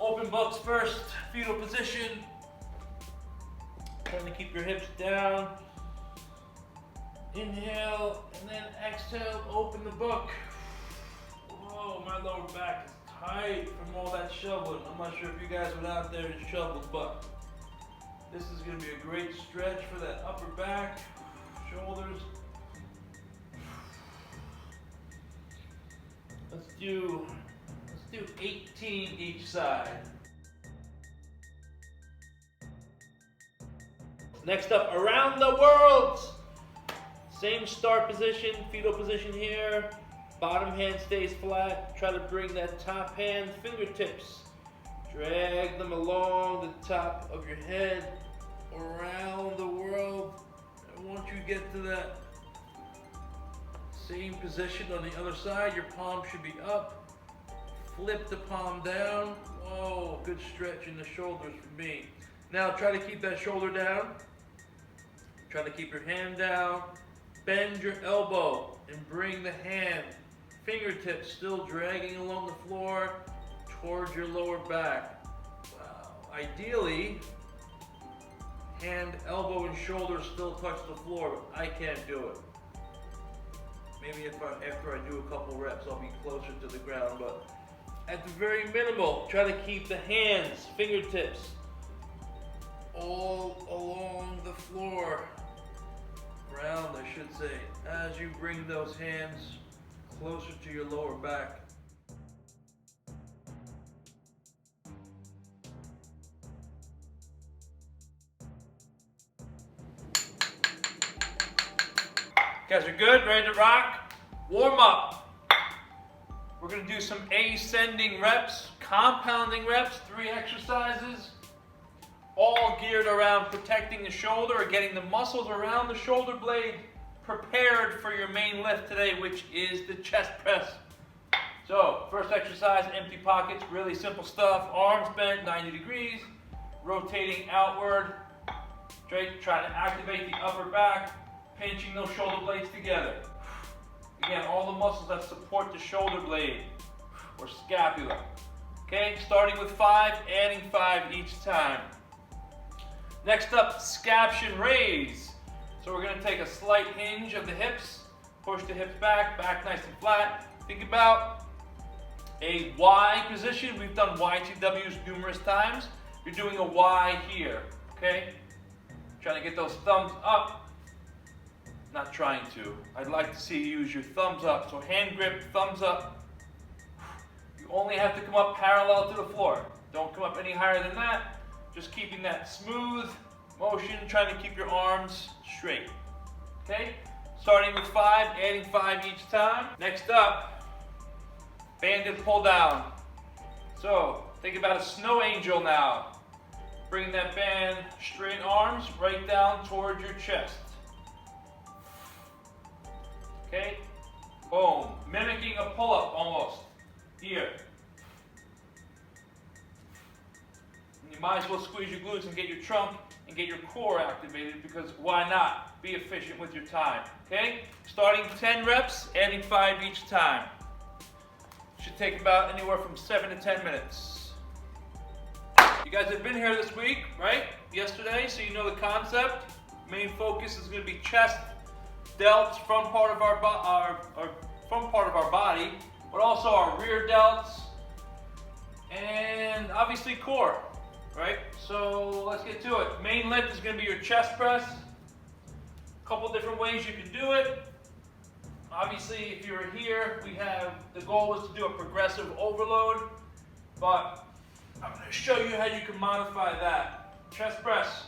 Open books first, fetal position. Trying to keep your hips down. Inhale, and then exhale, open the book. Whoa, my lower back is tight from all that shoveling. I'm not sure if you guys went out there and shoveled, but this is gonna be a great stretch for that upper back, shoulders. Let's do 18 each side. Next up, around the world. Same start position, fetal position here. Bottom hand stays flat. Try to bring that top hand fingertips. Drag them along the top of your head, around the world. And once you get to that same position on the other side, your palm should be up. Flip the palm down. Whoa, good stretch in the shoulders for me. Now try to keep that shoulder down. Try to keep your hand down. Bend your elbow and bring the hand, fingertips still dragging along the floor towards your lower back. Wow. Ideally, hand, elbow, and shoulder still touch the floor, but I can't do it. Maybe after I do a couple reps, I'll be closer to the ground, but at the very minimal, try to keep the hands, fingertips, all along the floor, ground I should say, as you bring those hands closer to your lower back. Guys are good, ready to rock? Warm up. We're gonna do some ascending reps, compounding reps, 3 exercises, all geared around protecting the shoulder or getting the muscles around the shoulder blade prepared for your main lift today, which is the chest press. So, first exercise, empty pockets, really simple stuff. Arms bent 90 degrees, rotating outward, trying to activate the upper back, pinching those shoulder blades together. Again, all the muscles that support the shoulder blade or scapula. Okay, starting with 5, adding 5 each time. Next up, Scaption raise. So we're going to take a slight hinge of the hips, push the hips back nice and flat. Think about a Y position. We've done YTWs numerous times. You're doing a Y here, okay? Trying to get those thumbs up. Not trying to. I'd like to see you use your thumbs up. So hand grip, thumbs up. You only have to come up parallel to the floor. Don't come up any higher than that. Just keeping that smooth motion, trying to keep your arms straight. Okay? Starting with 5, adding 5 each time. Next up, banded pull down. So think about a snow angel now. Bring that band, straight arms right down towards your chest. Okay, boom, mimicking a pull-up almost, here. And you might as well squeeze your glutes and get your trunk and get your core activated, because why not? Be efficient with your time, okay? Starting 10 reps, adding 5 each time. Should take about anywhere from 7 to 10 minutes. You guys have been here this week, right? Yesterday, so you know the concept. Main focus is gonna be chest, delts, front part of our body, but also our rear delts, and obviously core, right? So let's get to it. Main lift is going to be your chest press. A couple different ways you can do it. Obviously, if you're here, the goal is to do a progressive overload, but I'm going to show you how you can modify that. Chest press,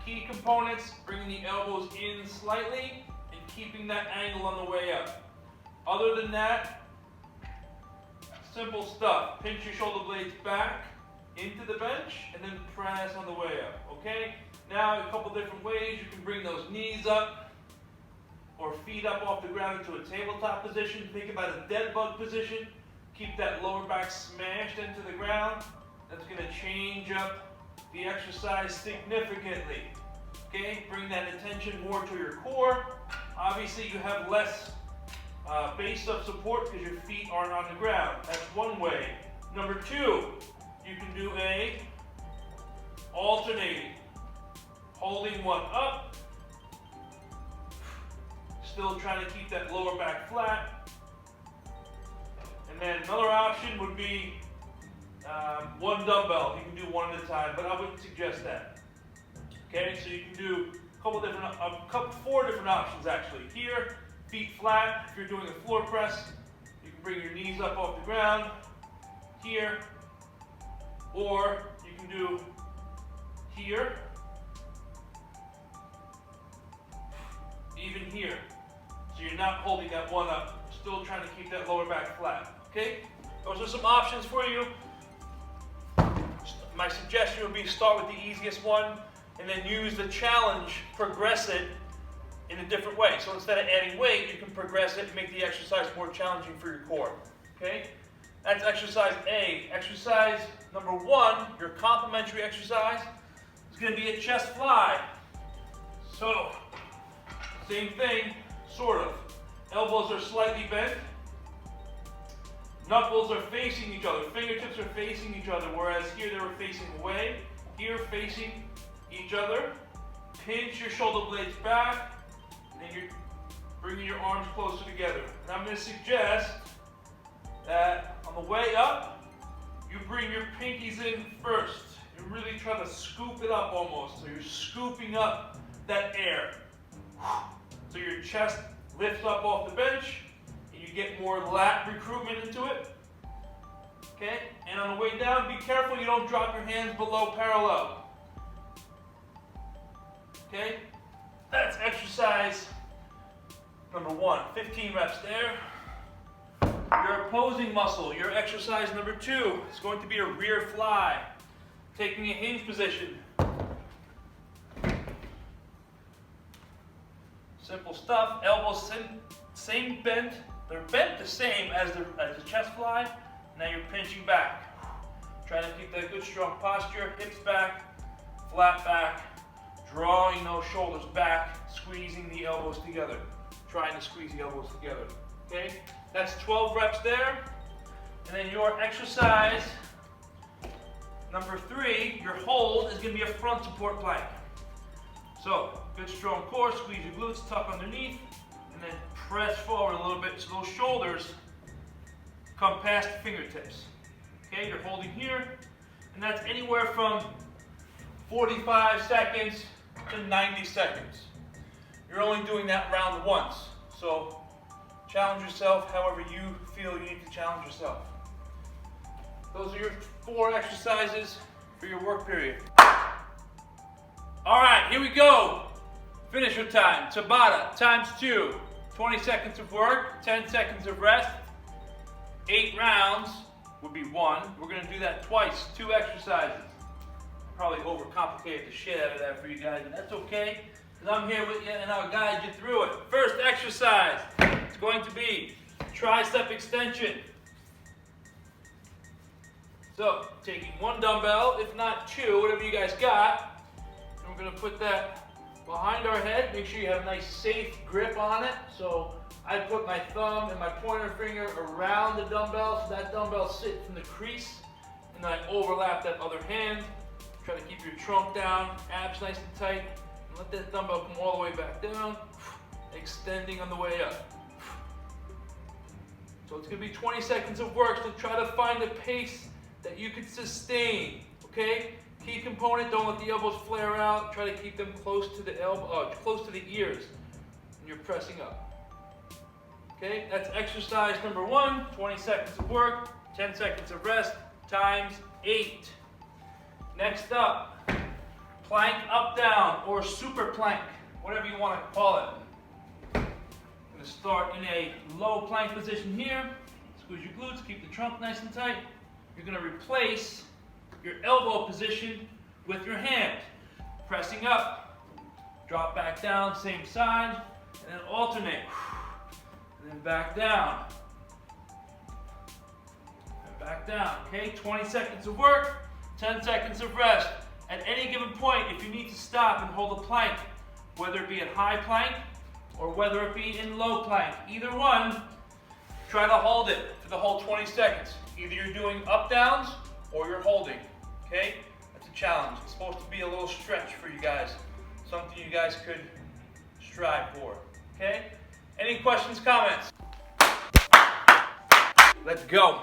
key components, bringing the elbows in slightly, keeping that angle on the way up. Other than that, simple stuff. Pinch your shoulder blades back into the bench and then press on the way up, okay? Now, a couple different ways. You can bring those knees up or feet up off the ground into a tabletop position. Think about a dead bug position. Keep that lower back smashed into the ground. That's gonna change up the exercise significantly, okay? Bring that attention more to your core. Obviously, you have less base of support because your feet aren't on the ground. That's one way. Number 2, you can do a alternating, holding one up, still trying to keep that lower back flat. And then another option would be one dumbbell. You can do one at a time, but I wouldn't suggest that. Okay, so you can do four different options actually. Here, feet flat. If you're doing a floor press, you can bring your knees up off the ground. Here, or you can do here, even here. So you're not holding that one up, still trying to keep that lower back flat. Okay, those are some options for you. My suggestion would be start with the easiest one and then use the challenge, progress it in a different way. So instead of adding weight, you can progress it and make the exercise more challenging for your core. Okay, that's exercise A. Exercise number 1, your complementary exercise, is going to be a chest fly. So, same thing, sort of. Elbows are slightly bent. Knuckles are facing each other. Fingertips are facing each other, whereas here they were facing away. Here facing each other. Pinch your shoulder blades back, and then you're bringing your arms closer together. And I'm going to suggest that on the way up, you bring your pinkies in first. You're really trying to scoop it up almost. So you're scooping up that air. So your chest lifts up off the bench, and you get more lat recruitment into it. Okay? And on the way down, be careful you don't drop your hands below parallel. Okay? That's exercise number 1. 15 reps there. Your opposing muscle, your exercise number 2, is going to be a rear fly. Taking a hinge position. Simple stuff. Elbows same bent. They're bent the same as the chest fly. Now you're pinching back. Trying to keep that good strong posture. Hips back, flat back. Drawing those shoulders back, squeezing the elbows together. Trying to squeeze the elbows together. Okay? That's 12 reps there. And then your exercise number 3, your hold, is going to be a front support plank. So, good strong core, squeeze your glutes, tuck underneath, and then press forward a little bit so those shoulders come past the fingertips. Okay, you're holding here, and that's anywhere from 45 seconds to 90 seconds. You're only doing that round once, so challenge yourself however you feel you need to challenge yourself. Those are your 4 exercises for your work period. All right, here we go. Finisher time, Tabata, times 2. 20 seconds of work, 10 seconds of rest. 8 rounds would be 1. We're gonna do that twice, 2 exercises. Probably overcomplicated the shit out of that for you guys, and that's okay, because I'm here with you and I'll guide you through it. First exercise is going to be tricep extension. So, taking 1 dumbbell, if not 2, whatever you guys got, and we're going to put that behind our head. Make sure you have a nice safe grip on it. So, I put my thumb and my pointer finger around the dumbbell, so that dumbbell sits in the crease, and then I overlap that other hand. Try to keep your trunk down, abs nice and tight, and let that dumbbell come all the way back down, extending on the way up. So it's going to be 20 seconds of work, so try to find a pace that you can sustain, okay? Key component, don't let the elbows flare out. Try to keep them close to the close to the ears when you're pressing up. Okay, that's exercise number 1, 20 seconds of work, 10 seconds of rest, times 8. Next up, plank up down or super plank, whatever you want to call it. I'm going to start in a low plank position here. Squeeze your glutes, keep the trunk nice and tight. You're going to replace your elbow position with your hand. Pressing up, drop back down, same side, and then alternate. And then back down. And back down. Okay, 20 seconds of work. 10 seconds of rest. At any given point, if you need to stop and hold a plank, whether it be at high plank or whether it be in low plank, either one, try to hold it for the whole 20 seconds. Either you're doing up downs or you're holding, okay? That's a challenge. It's supposed to be a little stretch for you guys, something you guys could strive for, okay? Any questions, comments? Let's go.